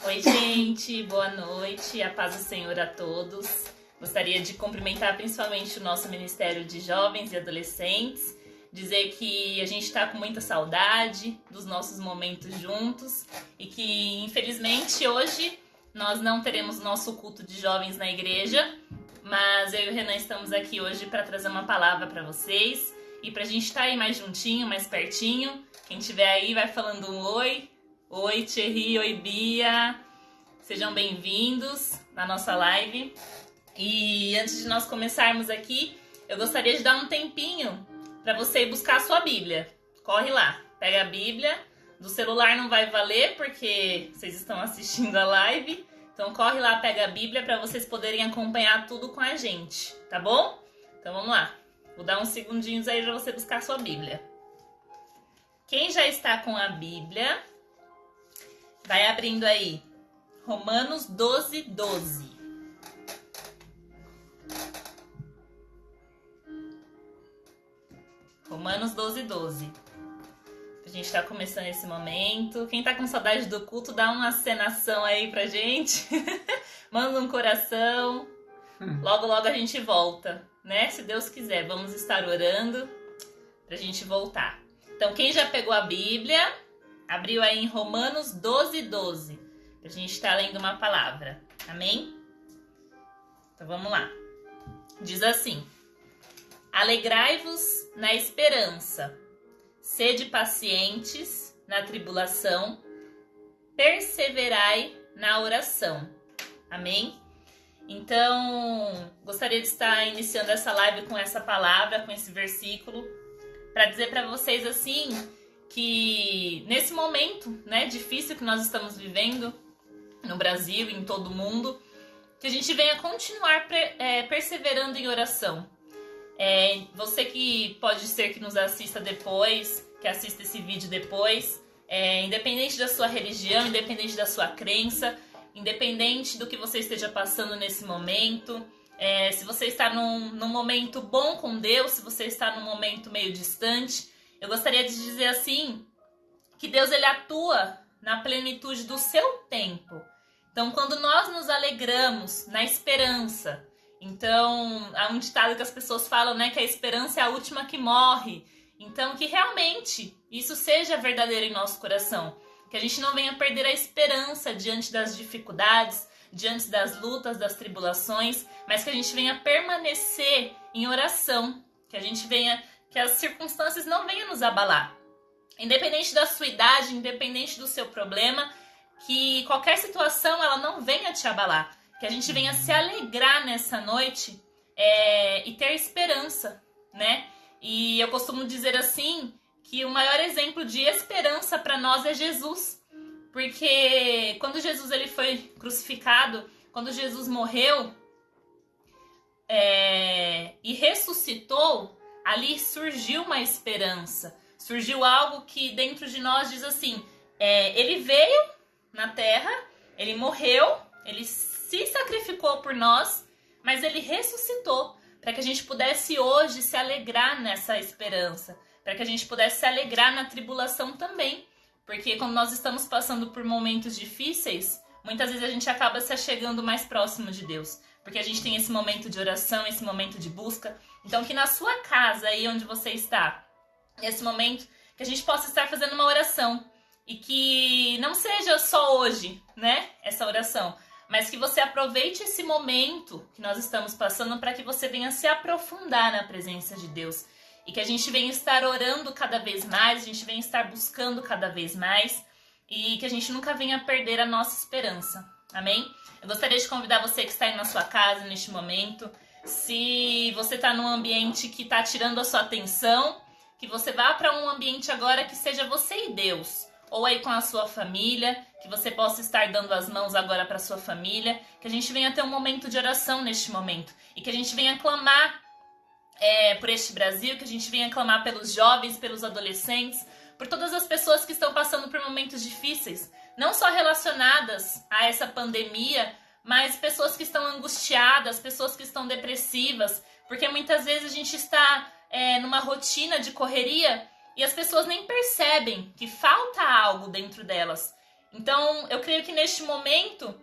Oi, gente, boa noite, a paz do Senhor a todos. Gostaria de cumprimentar principalmente o nosso Ministério de Jovens e Adolescentes, dizer que a gente está com muita saudade dos nossos momentos juntos e que, infelizmente, hoje nós não teremos nosso culto de jovens na igreja, mas eu e o Renan estamos aqui hoje para trazer uma palavra para vocês e para a gente estar aí mais juntinho, mais pertinho. Quem estiver aí vai falando um oi. Oi, Thierry, oi, Bia. Sejam bem-vindos na nossa live. E antes de nós começarmos aqui, eu gostaria de dar um tempinho para você ir buscar a sua Bíblia. Corre lá, pega a Bíblia. Do celular não vai valer porque vocês estão assistindo a live. Então corre lá, pega a Bíblia para vocês poderem acompanhar tudo com a gente, tá bom? Então vamos lá. Vou dar uns segundinhos aí para você buscar a sua Bíblia. Quem já está com a Bíblia, vai abrindo aí Romanos 12, 12. Romanos 12, 12. A gente tá começando esse momento. Quem tá com saudade do culto, dá uma acenação aí pra gente. Manda um coração. Logo, logo a gente volta, né? Se Deus quiser, vamos estar orando pra gente voltar. Então, quem já pegou a Bíblia, abriu aí em Romanos 12, 12. Pra gente estar lendo uma palavra. Amém? Então, vamos lá. Diz assim: alegrai-vos na esperança, sede pacientes na tribulação, perseverai na oração. Amém? Então, gostaria de estar iniciando essa live com essa palavra, com esse versículo, para dizer para vocês assim, que nesse momento, né, difícil que nós estamos vivendo no Brasil e em todo o mundo, que a gente venha continuar perseverando em oração. Você que pode ser que nos assista depois, que assista esse vídeo depois, independente da sua religião, independente da sua crença, independente do que você esteja passando nesse momento, se você está num momento bom com Deus, se você está num momento meio distante, eu gostaria de dizer assim, que Deus ele atua na plenitude do seu tempo. Então, quando nós nos alegramos na esperança, então, há um ditado que as pessoas falam, né, que a esperança é a última que morre. Então, que realmente isso seja verdadeiro em nosso coração. Que a gente não venha perder a esperança diante das dificuldades, diante das lutas, das tribulações, mas que a gente venha permanecer em oração. Que a gente venha, que as circunstâncias não venham nos abalar. Independente da sua idade, independente do seu problema, que qualquer situação ela não venha te abalar. Que a gente venha se alegrar nessa noite e ter esperança, né? E eu costumo dizer assim, que o maior exemplo de esperança para nós é Jesus. Porque quando Jesus ele foi crucificado, quando Jesus morreu e ressuscitou, ali surgiu uma esperança. Surgiu algo que dentro de nós diz assim, ele veio na terra, ele morreu, ele se sacrificou por nós, mas ele ressuscitou para que a gente pudesse hoje se alegrar nessa esperança, para que a gente pudesse se alegrar na tribulação também, porque quando nós estamos passando por momentos difíceis, muitas vezes a gente acaba se achegando mais próximo de Deus, porque a gente tem esse momento de oração, esse momento de busca. Então que na sua casa, aí onde você está, nesse momento, que a gente possa estar fazendo uma oração, e que não seja só hoje, né, essa oração, mas que você aproveite esse momento que nós estamos passando para que você venha se aprofundar na presença de Deus. E que a gente venha estar orando cada vez mais, a gente venha estar buscando cada vez mais. E que a gente nunca venha perder a nossa esperança. Amém? Eu gostaria de convidar você que está aí na sua casa neste momento. Se você está num ambiente que está tirando a sua atenção, que você vá para um ambiente agora que seja você e Deus. Ou aí com a sua família, que você possa estar dando as mãos agora para a sua família, que a gente venha ter um momento de oração neste momento, e que a gente venha clamar por este Brasil, que a gente venha clamar pelos jovens, pelos adolescentes, por todas as pessoas que estão passando por momentos difíceis, não só relacionadas a essa pandemia, mas pessoas que estão angustiadas, pessoas que estão depressivas, porque muitas vezes a gente está numa rotina de correria, e as pessoas nem percebem que falta algo dentro delas. Então, eu creio que neste momento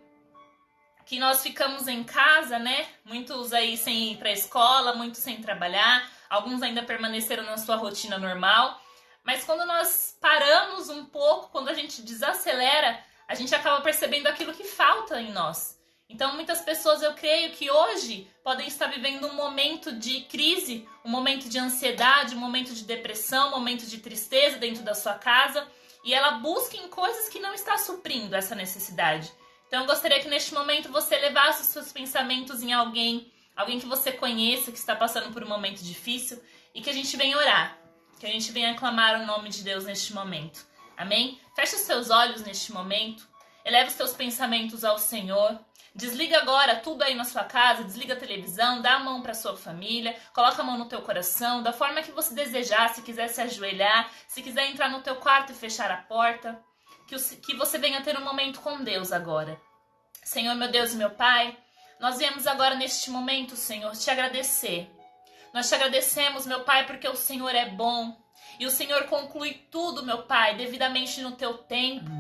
que nós ficamos em casa, né? Muitos aí sem ir para a escola, muitos sem trabalhar, alguns ainda permaneceram na sua rotina normal. Mas quando nós paramos um pouco, quando a gente desacelera, a gente acaba percebendo aquilo que falta em nós. Então, muitas pessoas, eu creio que hoje podem estar vivendo um momento de crise, um momento de ansiedade, um momento de depressão, um momento de tristeza dentro da sua casa, e ela busca em coisas que não está suprindo essa necessidade. Então, eu gostaria que neste momento você levasse os seus pensamentos em alguém que você conheça, que está passando por um momento difícil, e que a gente venha orar, que a gente venha aclamar o nome de Deus neste momento. Amém? Feche os seus olhos neste momento, eleva os seus pensamentos ao Senhor. Desliga agora tudo aí na sua casa, desliga a televisão, dá a mão para sua família, coloca a mão no teu coração, da forma que você desejar, se quiser se ajoelhar, se quiser entrar no teu quarto e fechar a porta, que você venha ter um momento com Deus agora. Senhor, meu Deus e meu Pai, nós viemos agora neste momento, Senhor, te agradecer. Nós te agradecemos, meu Pai, porque o Senhor é bom e o Senhor conclui tudo, meu Pai, devidamente no teu tempo.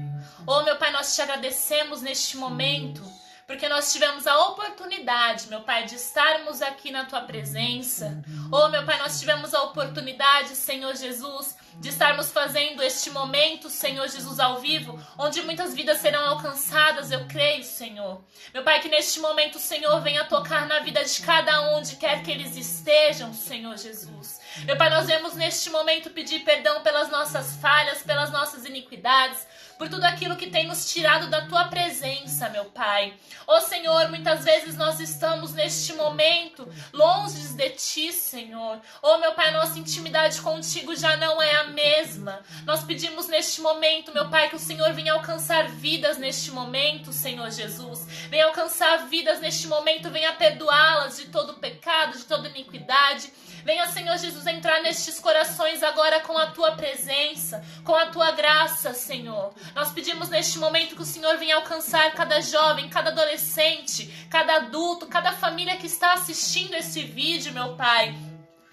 Oh, meu Pai, nós te agradecemos neste momento, porque nós tivemos a oportunidade, meu Pai, de estarmos aqui na Tua presença. Oh, meu Pai, nós tivemos a oportunidade, Senhor Jesus, de estarmos fazendo este momento, Senhor Jesus, ao vivo, onde muitas vidas serão alcançadas, eu creio, Senhor. Meu Pai, que neste momento o Senhor venha tocar na vida de cada um, onde quer que eles estejam, Senhor Jesus. Meu Pai, nós vemos neste momento pedir perdão pelas nossas falhas, pelas nossas iniquidades, por tudo aquilo que tem nos tirado da Tua presença, meu Pai. Ó Senhor, muitas vezes nós estamos neste momento longe de Ti, Senhor. Ó meu Pai, nossa intimidade contigo já não é a mesma. Nós pedimos neste momento, meu Pai, que o Senhor venha alcançar vidas neste momento, Senhor Jesus. Venha alcançar vidas neste momento, venha perdoá-las de todo pecado, de toda iniquidade. Venha, Senhor Jesus, entrar nestes corações agora com a Tua presença, com a Tua graça, Senhor. Nós pedimos neste momento que o Senhor venha alcançar cada jovem, cada adolescente, cada adulto, cada família que está assistindo esse vídeo, meu Pai.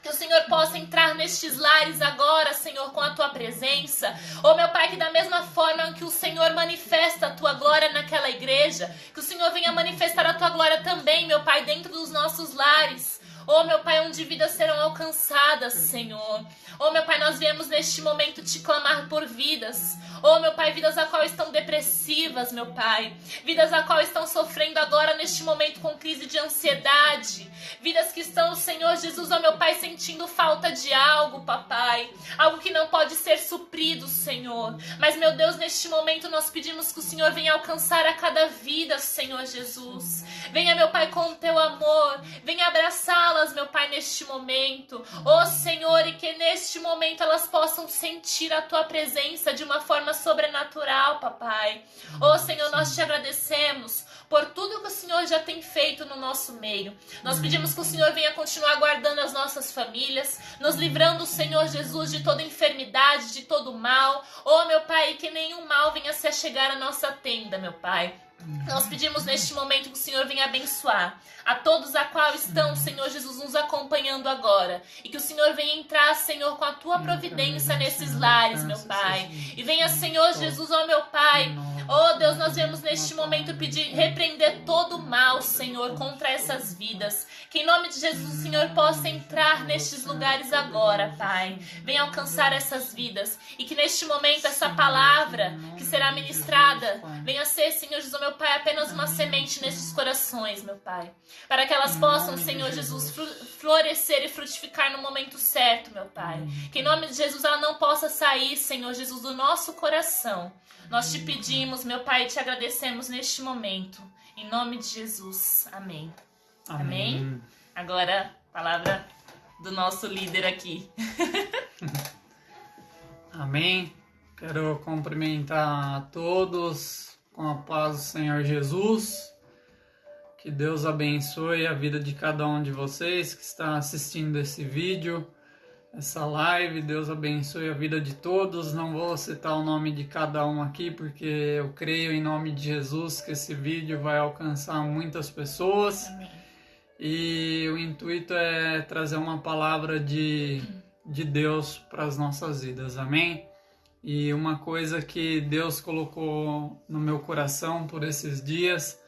Que o Senhor possa entrar nestes lares agora, Senhor, com a Tua presença. Oh, meu Pai, que da mesma forma que o Senhor manifesta a Tua glória naquela igreja, que o Senhor venha manifestar a Tua glória também, meu Pai, dentro dos nossos lares. Oh, meu Pai, onde vidas serão alcançadas, Senhor. Oh, meu Pai, nós viemos neste momento te clamar por vidas. Oh, meu Pai, vidas a qual estão depressivas, meu Pai. Vidas a qual estão sofrendo agora neste momento com crise de ansiedade. Vidas que estão, Senhor Jesus, oh, meu Pai, sentindo falta de algo, papai. Algo que não pode ser suprido, Senhor. Mas, meu Deus, neste momento nós pedimos que o Senhor venha alcançar a cada vida, Senhor Jesus. Venha, meu Pai, com o Teu amor. Venha abraçá-las, meu Pai, neste momento. Oh, Senhor, e que neste momento elas possam sentir a Tua presença de uma forma sobrenatural, papai. Oh, Senhor, nós te agradecemos por tudo que o Senhor já tem feito no nosso meio. Nós pedimos que o Senhor venha continuar guardando as nossas famílias, nos livrando, Senhor Jesus, de toda enfermidade, de todo mal. Oh, meu Pai, que nenhum mal venha se achegar à nossa tenda, meu Pai. Nós pedimos neste momento que o Senhor venha abençoar a todos a qual estão, Senhor Jesus, nos acompanhando agora. E que o Senhor venha entrar, Senhor, com a Tua providência nesses lares, meu Pai. E venha, Senhor Jesus, ó meu Pai. Oh, Deus, nós viemos neste momento pedir, repreender todo o mal, Senhor, contra essas vidas. Que em nome de Jesus o Senhor possa entrar nestes lugares agora, Pai. Venha alcançar essas vidas. E que neste momento essa palavra que será ministrada venha ser, Senhor Jesus, meu Pai, apenas uma semente nesses corações, meu Pai. Para que elas possam, Senhor Jesus, florescer e frutificar no momento certo, meu Pai. Que em nome de Jesus ela não possa sair, Senhor Jesus, do nosso coração. Nós te pedimos, meu Pai, e te agradecemos neste momento. Em nome de Jesus. Amém. Amém. Agora, a palavra do nosso líder aqui. Amém. Quero cumprimentar a todos com a paz do Senhor Jesus. Que Deus abençoe a vida de cada um de vocês que está assistindo esse vídeo, essa live. Deus abençoe a vida de todos. Não vou citar o nome de cada um aqui, porque eu creio em nome de Jesus que esse vídeo vai alcançar muitas pessoas. Amém. E o intuito é trazer uma palavra de Deus para as nossas vidas. Amém? E uma coisa que Deus colocou no meu coração por esses dias,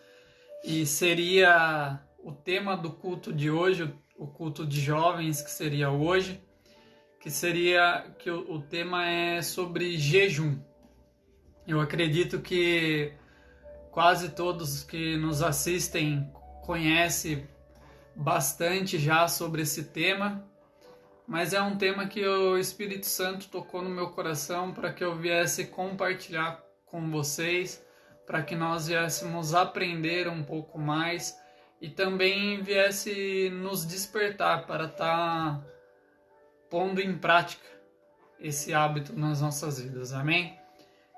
e seria o tema do culto de hoje, o culto de jovens que seria hoje, que o tema é sobre jejum. Eu acredito que quase todos que nos assistem conhecem bastante já sobre esse tema, mas é um tema que o Espírito Santo tocou no meu coração para que eu viesse compartilhar com vocês, para que nós viéssemos aprender um pouco mais e também viesse nos despertar para estar pondo em prática esse hábito nas nossas vidas, amém?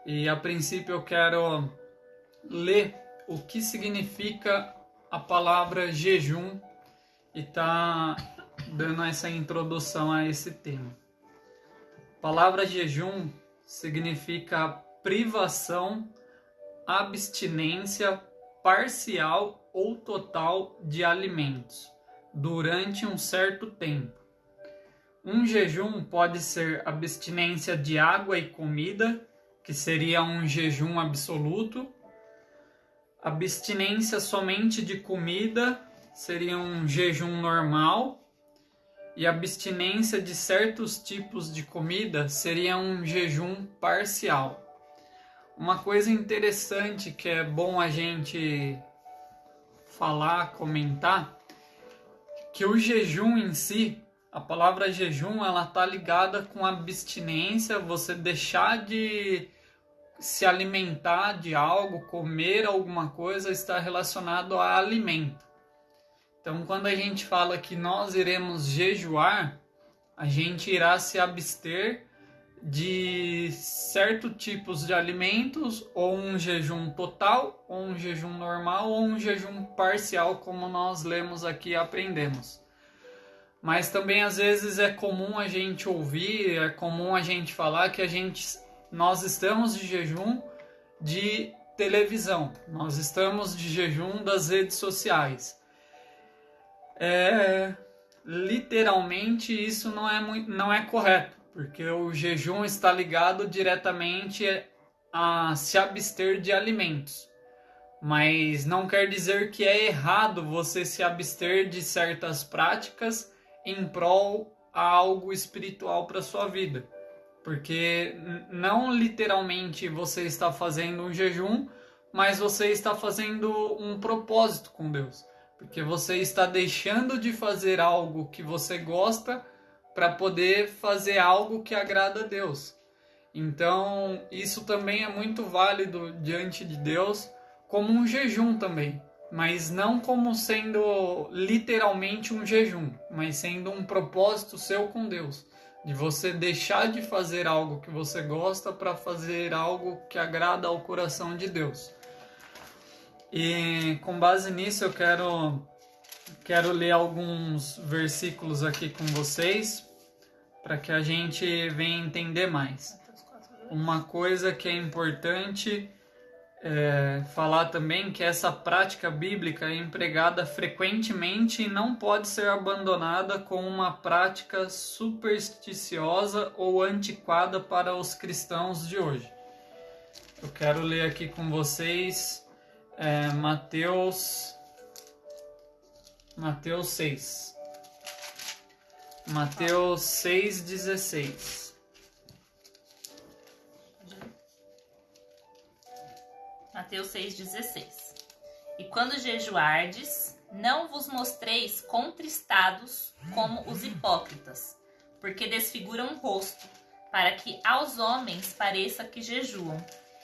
E a princípio eu quero ler o que significa a palavra jejum e tá dando essa introdução a esse tema. A palavra jejum significa privação, abstinência parcial ou total de alimentos durante um certo tempo. Um jejum pode ser abstinência de água e comida, que seria um jejum absoluto. Abstinência somente de comida seria um jejum normal. E abstinência de certos tipos de comida seria um jejum parcial. Uma coisa interessante que é bom a gente falar, comentar, que o jejum em si, a palavra jejum, ela tá ligada com abstinência, você deixar de se alimentar de algo, comer alguma coisa, está relacionado a alimento. Então, quando a gente fala que nós iremos jejuar, a gente irá se abster de certos tipos de alimentos, ou um jejum total, ou um jejum normal, ou um jejum parcial, como nós lemos aqui e aprendemos. Mas também às vezes é comum a gente ouvir, é comum a gente falar que nós estamos de jejum de televisão, nós estamos de jejum das redes sociais. Literalmente isso não é correto, porque o jejum está ligado diretamente a se abster de alimentos. Mas não quer dizer que é errado você se abster de certas práticas em prol a algo espiritual para sua vida. Porque não literalmente você está fazendo um jejum, mas você está fazendo um propósito com Deus. Porque você está deixando de fazer algo que você gosta para poder fazer algo que agrada a Deus. Então, isso também é muito válido diante de Deus, como um jejum também. Mas não como sendo literalmente um jejum, mas sendo um propósito seu com Deus. De você deixar de fazer algo que você gosta para fazer algo que agrada ao coração de Deus. E com base nisso eu quero ler alguns versículos aqui com vocês para que a gente venha entender mais. Uma coisa que é importante falar também que essa prática bíblica é empregada frequentemente e não pode ser abandonada como uma prática supersticiosa ou antiquada para os cristãos de hoje. Eu quero ler aqui com vocês Mateus 6. Mateus 6,16. Mateus 6,16. E quando jejuardes, não vos mostreis contristados como os hipócritas, porque desfiguram o rosto, para que aos homens pareça que jejuam.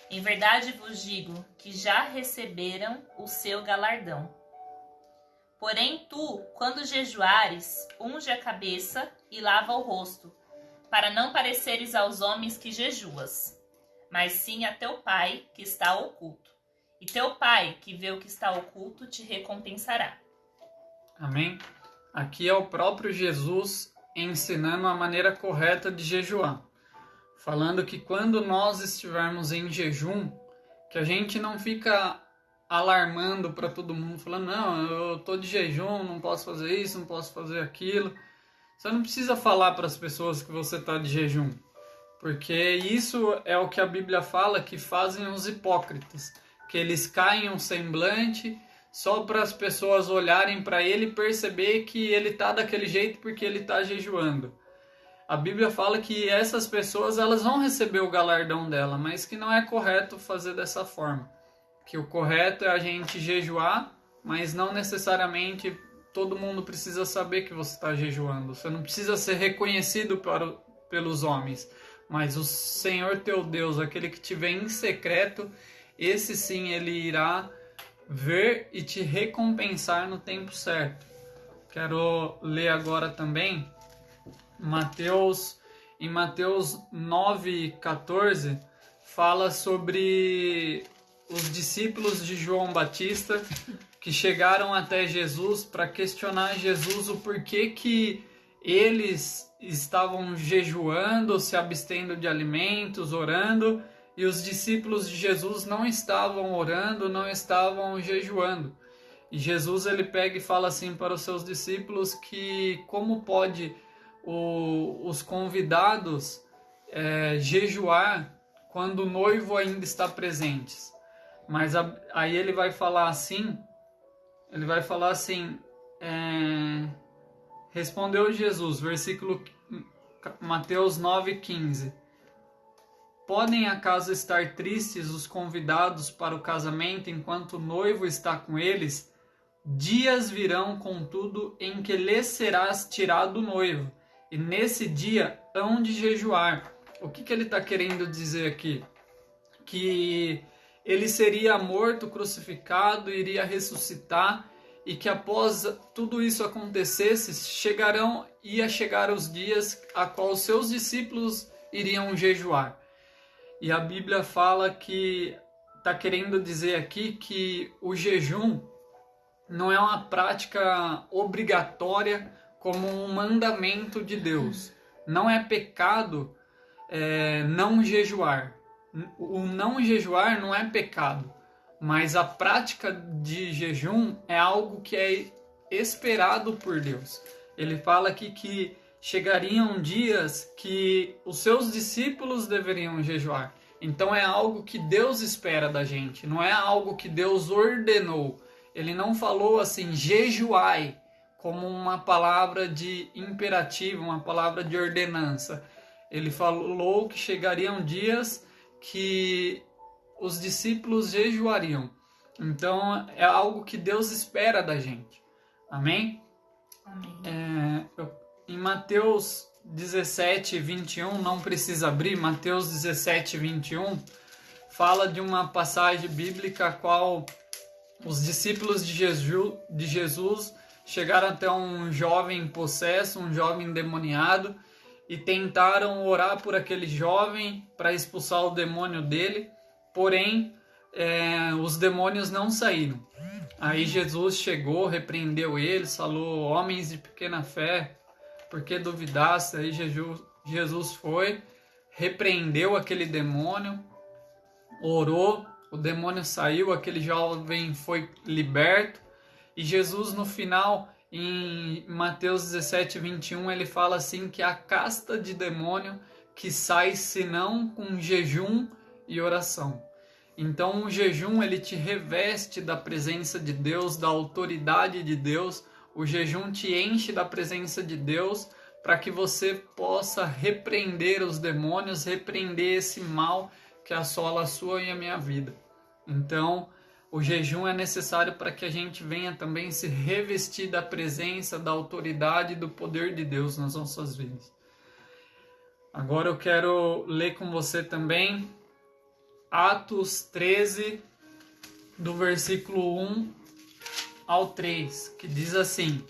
Em verdade vos digo que já receberam o seu galardão. Porém tu, quando jejuares, unge a cabeça e lava o rosto, para não pareceres aos homens que jejuas, mas sim a teu Pai que está oculto. E teu Pai, que vê o que está oculto, te recompensará. Amém? Aqui é o próprio Jesus ensinando a maneira correta de jejuar. Falando que quando nós estivermos em jejum, que a gente não fica alarmando para todo mundo, falando, não, eu estou de jejum, não posso fazer isso, não posso fazer aquilo. Você não precisa falar para as pessoas que você está de jejum. Porque isso é o que a Bíblia fala que fazem os hipócritas, que eles caem um semblante só para as pessoas olharem para ele e perceber que ele está daquele jeito porque ele está jejuando. A Bíblia fala que essas pessoas elas vão receber o galardão dela, mas que não é correto fazer dessa forma. Que o correto é a gente jejuar, mas não necessariamente todo mundo precisa saber que você está jejuando. Você não precisa ser reconhecido pelos homens. Mas o Senhor teu Deus, aquele que te vê em secreto, esse sim ele irá ver e te recompensar no tempo certo. Quero ler agora também em Mateus 9,14, fala sobre os discípulos de João Batista que chegaram até Jesus para questionar Jesus o porquê que eles estavam jejuando, se abstendo de alimentos, orando, e os discípulos de Jesus não estavam orando, não estavam jejuando. E Jesus ele pega e fala assim para os seus discípulos que como pode os convidados jejuar quando o noivo ainda está presente. Mas aí ele vai falar assim, respondeu Jesus, versículo Mateus 9,15. Podem acaso estar tristes os convidados para o casamento enquanto o noivo está com eles? Dias virão, contudo, em que lhes serás tirado o noivo, e nesse dia hão de jejuar. O que ele está querendo dizer aqui? Que ele seria morto, crucificado, iria ressuscitar, e que após tudo isso acontecesse, ia chegar os dias a qual os seus discípulos iriam jejuar. E a Bíblia fala que está querendo dizer aqui que o jejum não é uma prática obrigatória como um mandamento de Deus. Não é pecado não jejuar. O não jejuar não é pecado, mas a prática de jejum é algo que é esperado por Deus. Ele fala aqui que chegariam dias que os seus discípulos deveriam jejuar. Então é algo que Deus espera da gente, não é algo que Deus ordenou. Ele não falou assim, jejuai, como uma palavra de imperativo, uma palavra de ordenança. Ele falou que chegariam dias que os discípulos jejuariam. Então é algo que Deus espera da gente. Amém? Amém. Em Mateus 17:21, não precisa abrir, Mateus 17:21 fala de uma passagem bíblica a qual os discípulos de Jesus chegaram até um jovem possesso, um jovem endemoniado, e tentaram orar por aquele jovem para expulsar o demônio dele, porém os demônios não saíram. Aí Jesus chegou, repreendeu eles, falou, homens de pequena fé, por que duvidasse? Aí Jesus foi, repreendeu aquele demônio, orou, o demônio saiu, aquele jovem foi liberto, e Jesus no final, em Mateus 17:21, ele fala assim que a casta de demônio que sai senão com jejum e oração. Então o jejum ele te reveste da presença de Deus, da autoridade de Deus. O jejum te enche da presença de Deus para que você possa repreender os demônios, repreender esse mal que assola a sua e a minha vida. Então, o jejum é necessário para que a gente venha também se revestir da presença, da autoridade e do poder de Deus nas nossas vidas. Agora eu quero ler com você também Atos 13, do versículo 1 ao 3, que diz assim,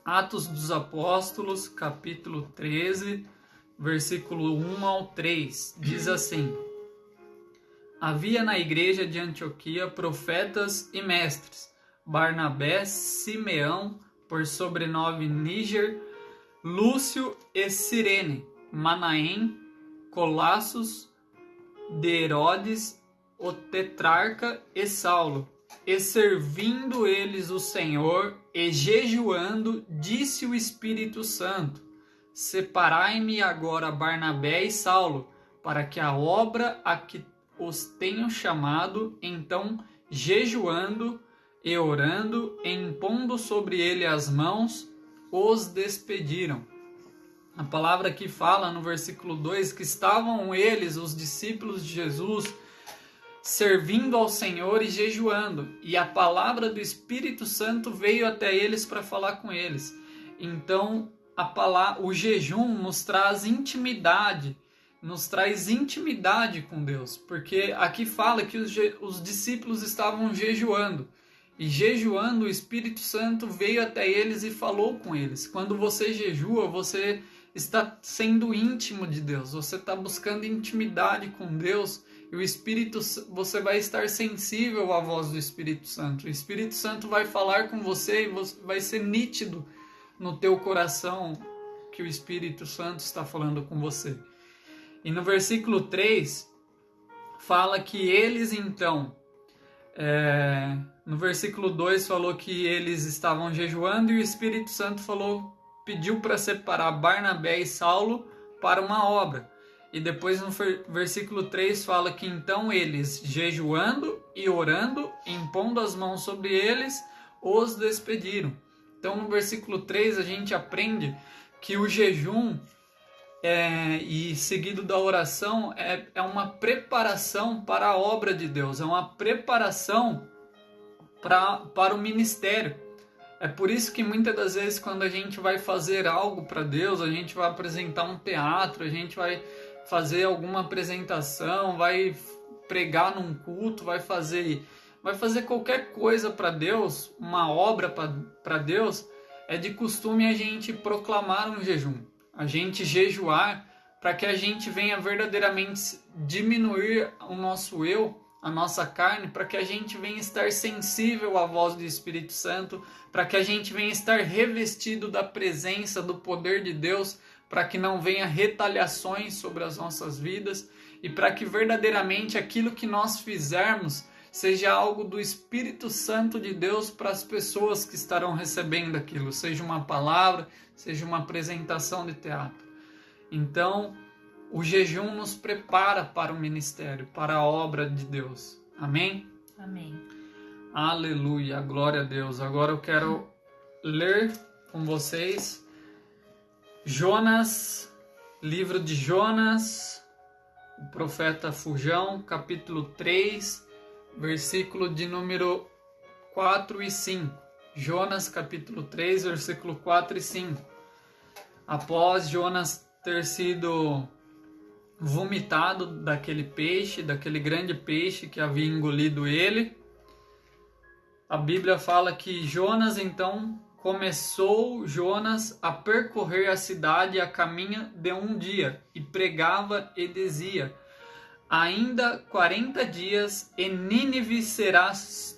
Atos dos Apóstolos, capítulo 13, versículo 1 ao 3, diz assim, havia na igreja de Antioquia profetas e mestres, Barnabé, Simeão, por sobrenome Níger, Lúcio e Cirene, Manaém, Colassos, de Herodes, o tetrarca e Saulo. E servindo eles o Senhor e jejuando, disse o Espírito Santo, separai-me agora Barnabé e Saulo, para que a obra a que os tenho chamado, então, jejuando e orando, e impondo sobre ele as mãos, os despediram. A palavra aqui fala no versículo 2 que estavam eles, os discípulos de Jesus, servindo ao Senhor e jejuando, e a palavra do Espírito Santo veio até eles para falar com eles. Então, o jejum nos traz intimidade com Deus, porque aqui fala que os discípulos estavam jejuando, e jejuando o Espírito Santo veio até eles e falou com eles. Quando você jejua, você está sendo íntimo de Deus, você está buscando intimidade com Deus, e você vai estar sensível à voz do Espírito Santo. O Espírito Santo vai falar com você e vai ser nítido no teu coração que o Espírito Santo está falando com você. E no versículo 3, fala que eles então, no versículo 2 falou que eles estavam jejuando e o Espírito Santo pediu para separar Barnabé e Saulo para uma obra. E depois no versículo 3 fala que então eles, jejuando e orando, impondo as mãos sobre eles, os despediram. Então no versículo 3 a gente aprende que o jejum e seguido da oração é uma preparação para a obra de Deus, é uma preparação para o ministério. É por isso que muitas das vezes quando a gente vai fazer algo para Deus, a gente vai apresentar um teatro, a gente vai fazer alguma apresentação, vai pregar num culto, vai fazer qualquer coisa para Deus, uma obra para Deus, é de costume a gente proclamar um jejum, a gente jejuar para que a gente venha verdadeiramente diminuir o nosso eu, a nossa carne, para que a gente venha estar sensível à voz do Espírito Santo, para que a gente venha estar revestido da presença, do poder de Deus, para que não venha retaliações sobre as nossas vidas e para que verdadeiramente aquilo que nós fizermos seja algo do Espírito Santo de Deus para as pessoas que estarão recebendo aquilo, seja uma palavra, seja uma apresentação de teatro. Então, o jejum nos prepara para o ministério, para a obra de Deus. Amém? Amém. Aleluia, glória a Deus. Agora eu quero ler com vocês Jonas, livro de Jonas, o profeta Fujão, capítulo 3, versículo de número 4 e 5. Jonas, capítulo 3, versículo 4 e 5. Após Jonas ter sido vomitado daquele grande peixe que havia engolido ele, a Bíblia fala que Jonas então começou a percorrer a cidade a caminho de um dia, e pregava e dizia: ainda 40 dias e Nínive será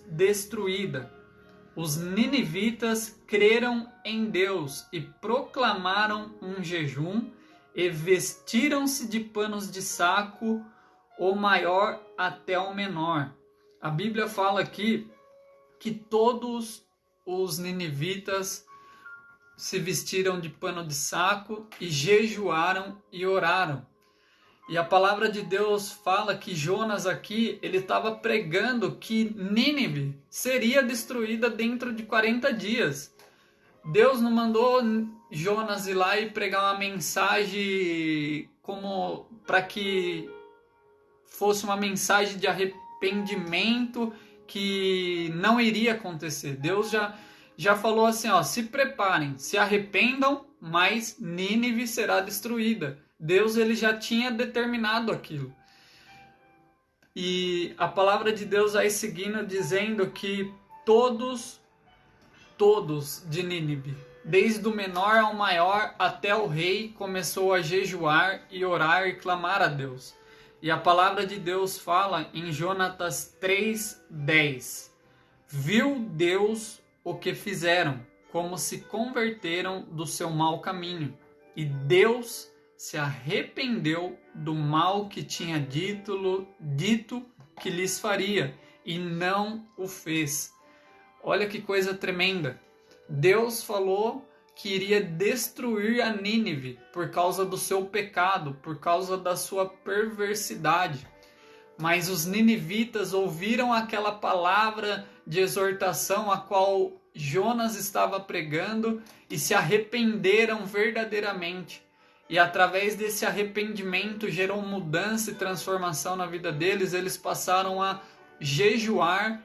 destruída. Os ninivitas creram em Deus e proclamaram um jejum e vestiram-se de panos de saco, o maior até o menor. A Bíblia fala aqui que todos os ninivitas se vestiram de pano de saco e jejuaram e oraram. E a palavra de Deus fala que Jonas aqui, ele estava pregando que Nínive seria destruída dentro de 40 dias. Deus não mandou Jonas ir lá e pregar uma mensagem como para que fosse uma mensagem de arrependimento que não iria acontecer. Deus já falou assim, se preparem, se arrependam, mas Nínive será destruída. Deus ele já tinha determinado aquilo. E a palavra de Deus vai seguindo dizendo que todos de Nínive, desde o menor ao maior até o rei, começou a jejuar e orar e clamar a Deus. E a palavra de Deus fala em Jonatas 3:10. Viu Deus o que fizeram, como se converteram do seu mau caminho. E Deus se arrependeu do mal que tinha dito que lhes faria, e não o fez. Olha que coisa tremenda. Deus falou que iria destruir a Nínive por causa do seu pecado, por causa da sua perversidade. Mas os ninivitas ouviram aquela palavra de exortação a qual Jonas estava pregando e se arrependeram verdadeiramente. E através desse arrependimento gerou mudança e transformação na vida deles. Eles passaram a jejuar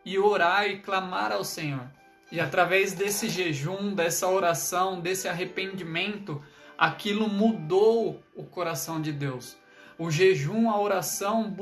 e orar e clamar ao Senhor. E através desse jejum, dessa oração, desse arrependimento, aquilo mudou o coração de Deus. O jejum, a oração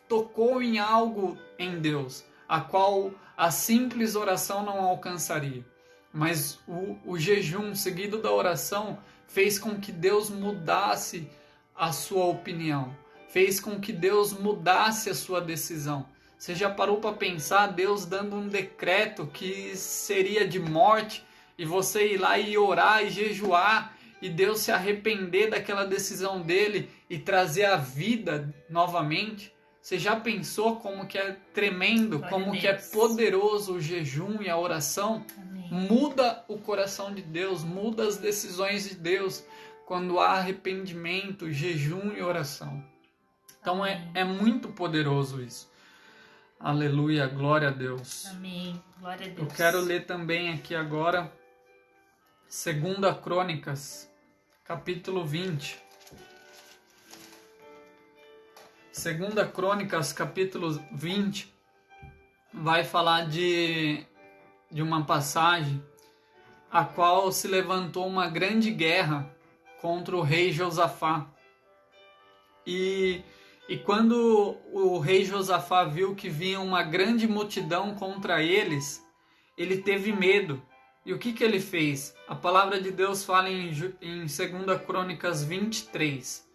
tocou em algo em Deus, a qual a simples oração não alcançaria. Mas o jejum seguido da oração fez com que Deus mudasse a sua opinião, fez com que Deus mudasse a sua decisão. Você já parou para pensar Deus dando um decreto que seria de morte e você ir lá e orar e jejuar e Deus se arrepender daquela decisão dele e trazer a vida novamente? Você já pensou como que é tremendo, como que é poderoso o jejum e a oração? Amém. Muda o coração de Deus, muda as decisões de Deus quando há arrependimento, jejum e oração. Então é muito poderoso isso. Aleluia, glória a Deus. Amém, glória a Deus. Eu quero ler também aqui agora 2 Crônicas, capítulo 20. 2 Crônicas, capítulo 20, vai falar de uma passagem a qual se levantou uma grande guerra contra o rei Josafá. E quando o rei Josafá viu que vinha uma grande multidão contra eles, ele teve medo. E o que ele fez? A palavra de Deus fala em 2 Crônicas 23,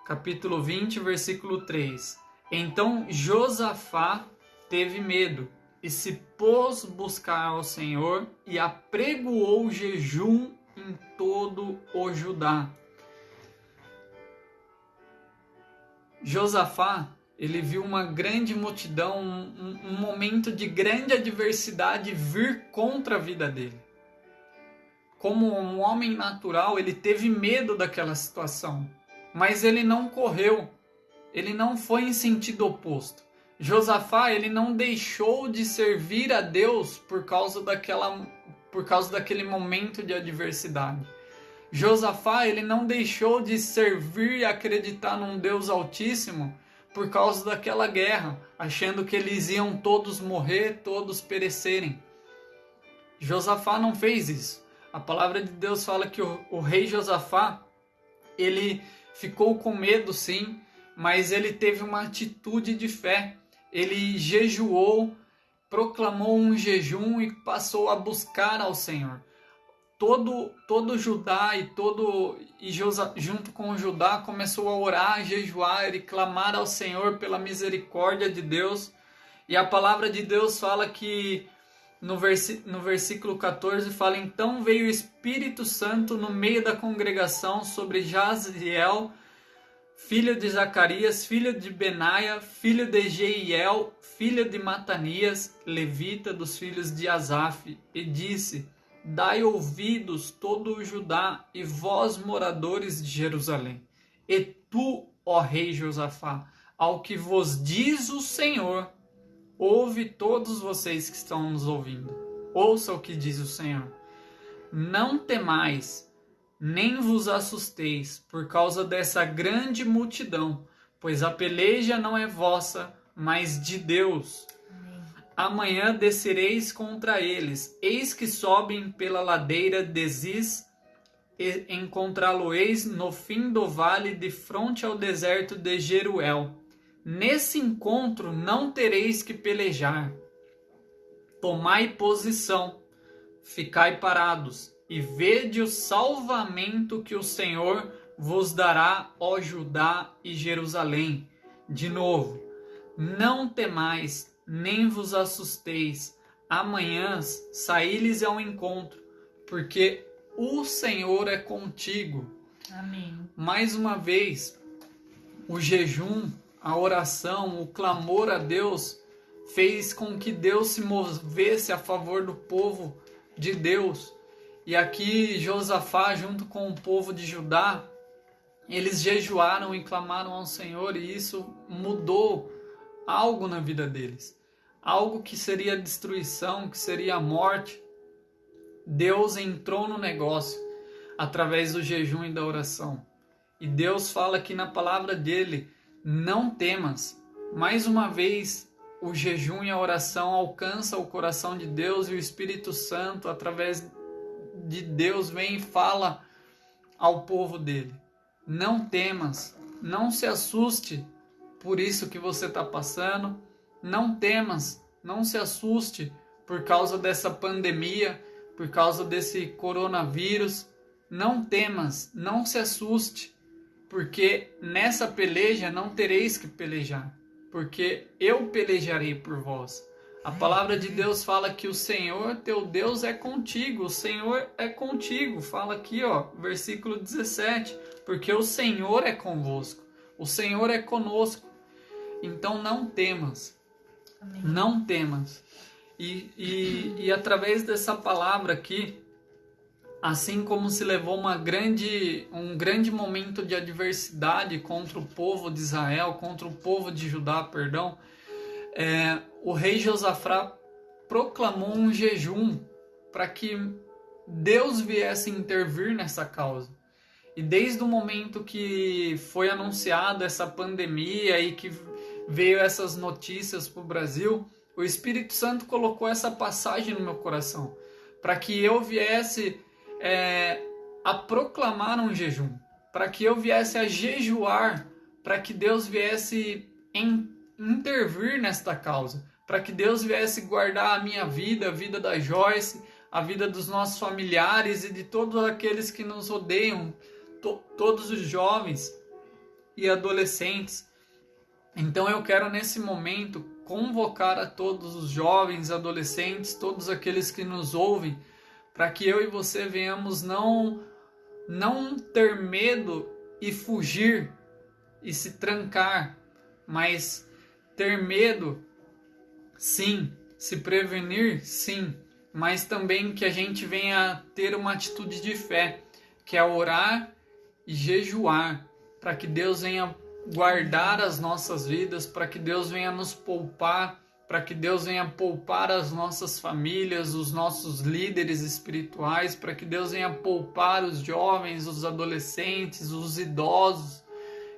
capítulo 20, versículo 3. Então Josafá teve medo e se pôs buscar ao Senhor e apregoou jejum em todo o Judá. Josafá, ele viu uma grande multidão, um momento de grande adversidade vir contra a vida dele. Como um homem natural, ele teve medo daquela situação, mas ele não correu, ele não foi em sentido oposto. Josafá, ele não deixou de servir a Deus por causa daquele momento de adversidade. Josafá, ele não deixou de servir e acreditar num Deus Altíssimo por causa daquela guerra, achando que eles iam todos morrer, todos perecerem. Josafá não fez isso. A palavra de Deus fala que o rei Josafá, ele ficou com medo sim, mas ele teve uma atitude de fé. Ele jejuou, proclamou um jejum e passou a buscar ao Senhor. Todo Judá junto com Judá começou a orar, jejuar e clamar ao Senhor pela misericórdia de Deus. E a palavra de Deus fala que no versículo 14 fala: então veio o Espírito Santo no meio da congregação sobre Jaziel, filho de Zacarias, filho de Benaia, filho de Jeiel, filho de Matanias, levita dos filhos de Asaf, e disse: dai ouvidos todo o Judá e vós moradores de Jerusalém, e tu, ó rei Josafá, ao que vos diz o Senhor. Ouve todos vocês que estão nos ouvindo. Ouça o que diz o Senhor. Não temais, nem vos assusteis por causa dessa grande multidão, pois a peleja não é vossa, mas de Deus. Amanhã descereis contra eles, eis que sobem pela ladeira de Ziz, e encontrá-lo-eis no fim do vale de fronte ao deserto de Jeruel. Nesse encontro não tereis que pelejar. Tomai posição, ficai parados, e vede o salvamento que o Senhor vos dará, ó Judá e Jerusalém. De novo, não temais, nem vos assusteis. Amanhã saí-lhes ao encontro, porque o Senhor é contigo. Amém. Mais uma vez, o jejum, a oração, o clamor a Deus fez com que Deus se movesse a favor do povo de Deus. E aqui Josafá, junto com o povo de Judá, eles jejuaram e clamaram ao Senhor, e isso mudou algo na vida deles. Algo que seria destruição, que seria a morte. Deus entrou no negócio através do jejum e da oração. E Deus fala aqui na palavra dele: não temas. Mais uma vez, o jejum e a oração alcançam o coração de Deus, e o Espírito Santo, através de Deus, vem e fala ao povo dele: não temas, não se assuste por isso que você está passando, não temas, não se assuste por causa dessa pandemia, por causa desse coronavírus, não temas, não se assuste, porque nessa peleja não tereis que pelejar, porque eu pelejarei por vós. A palavra de Deus fala que o Senhor teu Deus é contigo, o Senhor é contigo. Fala aqui, ó, versículo 17, porque o Senhor é convosco, o Senhor é conosco. Então não temas, amém. Não temas. E através dessa palavra aqui, assim como se levou um grande momento de adversidade contra o povo de Israel, contra o povo de Judá, perdão, o rei Josafá proclamou um jejum para que Deus viesse intervir nessa causa. E desde o momento que foi anunciada essa pandemia e que veio essas notícias para o Brasil, o Espírito Santo colocou essa passagem no meu coração, para que eu viesse a proclamar um jejum, para que eu viesse a jejuar, para que Deus viesse intervir nesta causa, para que Deus viesse guardar a minha vida, a vida da Joyce, a vida dos nossos familiares e de todos aqueles que nos odeiam, todos os jovens e adolescentes. Então eu quero nesse momento convocar a todos os jovens, adolescentes, todos aqueles que nos ouvem, para que eu e você venhamos não ter medo e fugir e se trancar, mas ter medo, sim, se prevenir, sim, mas também que a gente venha ter uma atitude de fé, que é orar e jejuar, para que Deus venha guardar as nossas vidas, para que Deus venha nos poupar, para que Deus venha poupar as nossas famílias, os nossos líderes espirituais, para que Deus venha poupar os jovens, os adolescentes, os idosos,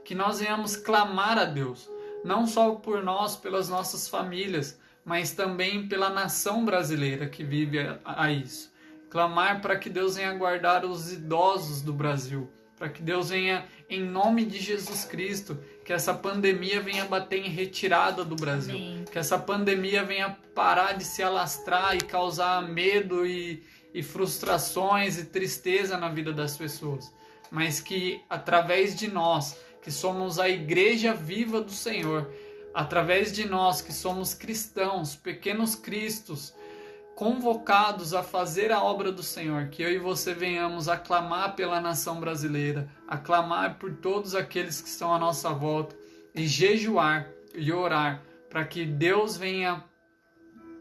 que nós venhamos clamar a Deus, não só por nós, pelas nossas famílias, mas também pela nação brasileira que vive a isso. Clamar para que Deus venha guardar os idosos do Brasil, para que Deus venha, em nome de Jesus Cristo, que essa pandemia venha bater em retirada do Brasil. Amém. Que essa pandemia venha parar de se alastrar e causar medo e frustrações e tristeza na vida das pessoas. Mas que através de nós, que somos a igreja viva do Senhor, através de nós que somos cristãos, pequenos cristos, convocados a fazer a obra do Senhor, que eu e você venhamos a clamar pela nação brasileira, a clamar por todos aqueles que estão à nossa volta, e jejuar e orar para que Deus venha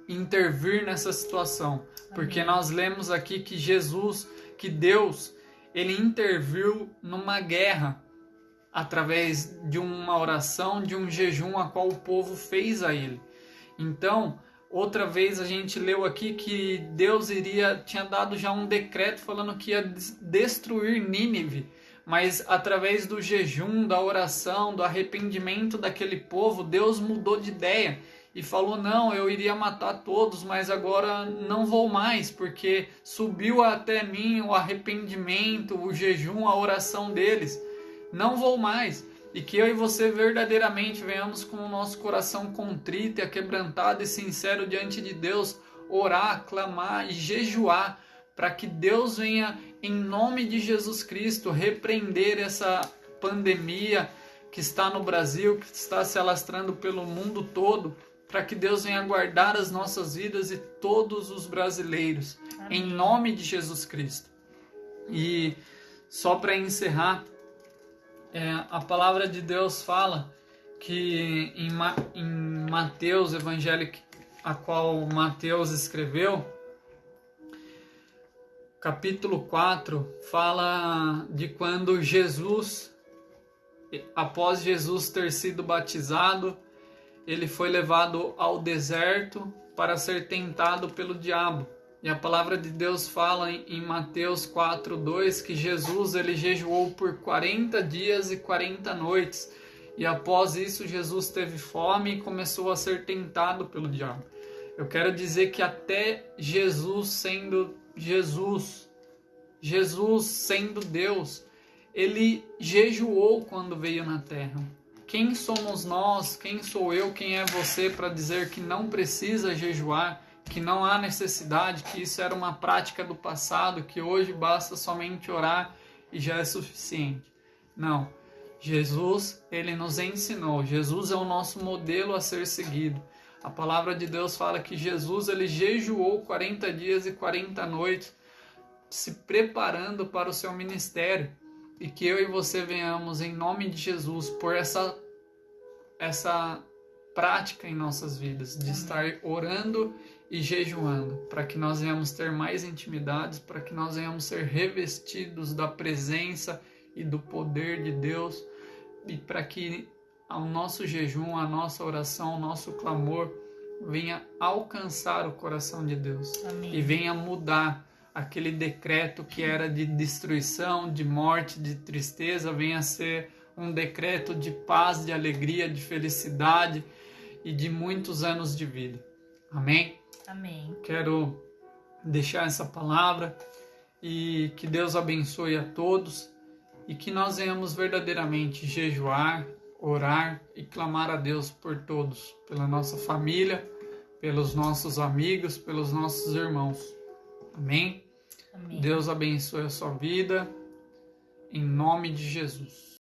intervir nessa situação. Porque nós lemos aqui que Deus, ele interviu numa guerra através de uma oração, de um jejum a qual o povo fez a ele. Então, outra vez a gente leu aqui que Deus tinha dado já um decreto falando que ia destruir Nínive, mas através do jejum, da oração, do arrependimento daquele povo, Deus mudou de ideia e falou: não, eu iria matar todos, mas agora não vou mais, porque subiu até mim o arrependimento, o jejum, a oração deles. Não vou mais. E que eu e você verdadeiramente venhamos com o nosso coração contrito e aquebrantado e sincero diante de Deus, orar, clamar e jejuar, para que Deus venha, em nome de Jesus Cristo, repreender essa pandemia que está no Brasil, que está se alastrando pelo mundo todo, para que Deus venha guardar as nossas vidas e todos os brasileiros, amém, em nome de Jesus Cristo. E só para encerrar, a palavra de Deus fala que em Mateus, evangelho a qual Mateus escreveu, capítulo 4 fala de quando Jesus, após Jesus ter sido batizado, ele foi levado ao deserto para ser tentado pelo diabo. E a palavra de Deus fala em Mateus 4:2 que Jesus ele jejuou por 40 dias e 40 noites. E após isso Jesus teve fome e começou a ser tentado pelo diabo. Eu quero dizer que até Jesus sendo Jesus sendo Deus, ele jejuou quando veio na terra. Quem somos nós, quem sou eu, quem é você para dizer que não precisa jejuar, que não há necessidade, que isso era uma prática do passado, que hoje basta somente orar e já é suficiente? Não. Jesus, ele nos ensinou. Jesus é o nosso modelo a ser seguido. A palavra de Deus fala que Jesus, ele jejuou 40 dias e 40 noites, se preparando para o seu ministério. E que eu e você venhamos, em nome de Jesus, por essa prática em nossas vidas, de estar orando e jejuando, para que nós venhamos ter mais intimidades, para que nós venhamos ser revestidos da presença e do poder de Deus, e para que o nosso jejum, a nossa oração, o nosso clamor venha alcançar o coração de Deus. Amém. E venha mudar aquele decreto que era de destruição, de morte, de tristeza, venha ser um decreto de paz, de alegria, de felicidade e de muitos anos de vida. Amém? Amém. Quero deixar essa palavra e que Deus abençoe a todos e que nós venhamos verdadeiramente jejuar, orar e clamar a Deus por todos, pela nossa família, pelos nossos amigos, pelos nossos irmãos. Amém? Amém. Deus abençoe a sua vida, em nome de Jesus.